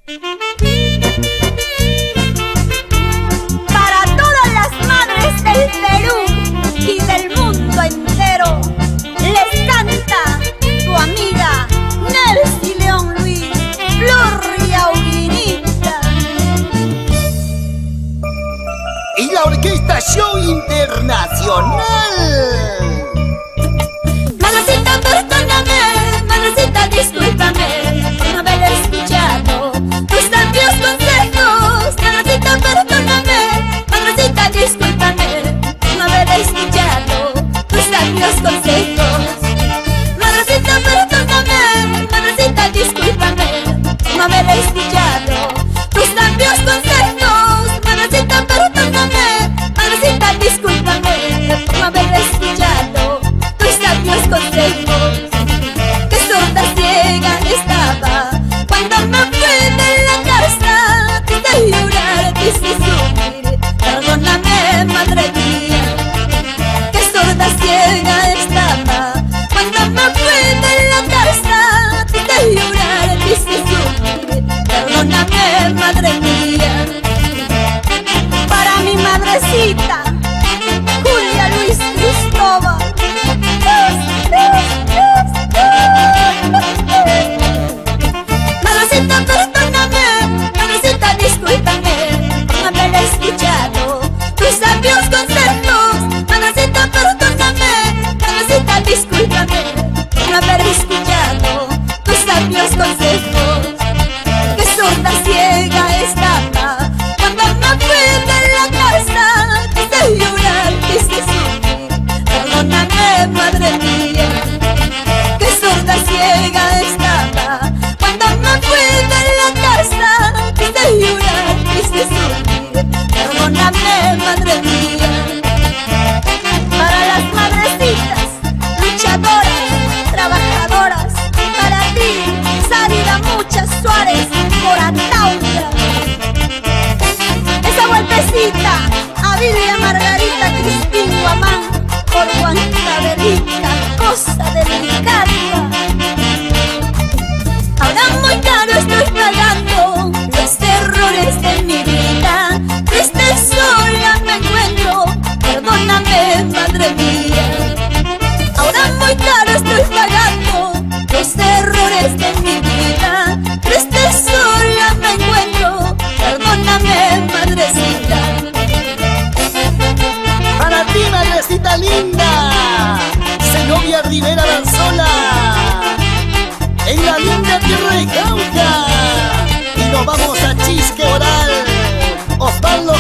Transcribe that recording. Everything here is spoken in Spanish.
Para todas las madres del Perú y del mundo entero, les canta tu amiga Nelcy León Luis, Flor y Auguinita. Y la Orquesta Show Internacional. Madrecita, perdóname, madrecita, discúlpame por no haber escuchado tus sabios consejos. Madrecita, perdóname, madrecita, discúlpame por no haber escuchado tus sabios consejos. Madrecita, perdóname, madrecita, discúlpame por no haber escuchado tus sabios consejos. Madrecita, perdóname, madrecita, discúlpame por no haber escuchado tus sabios consejos. Que sorda ciega estaba cuando me fui de la casa. Quise llorar, quise sufrir, perdóname, madre mía. Que sorda ciega estaba cuando me fui de la casa. Quise llorar, quise sufrir, perdóname, madre mía. Para mi madrecita Julia Luis Cristóbal. Madrecita, perdóname, madrecita, discúlpame por no haber escuchado tus sabios consejos. Madrecita, perdóname, madrecita, discúlpame por no haber escuchado tus sabios consejos. Que sorda ciega estaba cuando me fui de la casa. Quise llorar, quise sufrir, perdóname, madre mía. Que sorda ciega estaba cuando me fui de la casa. Quise llorar, quise sufrir, perdóname, madre mía. Para las madrecitas, luchadoras, trabajadoras, para ti, Sárida Muchas Suárez, por Ataula. Esa golpecita a Vilia Margarita Cristín Guamán, por Guantaverita, cosa delicada. Ahora muy caro estoy pagando los errores de mi vida. Triste sola me encuentro, perdóname, madre mía. Ahora muy caro estoy pagando los errores de mi vida. Triste sola me encuentro, perdóname, madrecita. Para ti, madrecita linda, Zenobia Rivera Danzola, en la linda tierra de Cauca. Y nos vamos a Chisque Oral, Osvaldo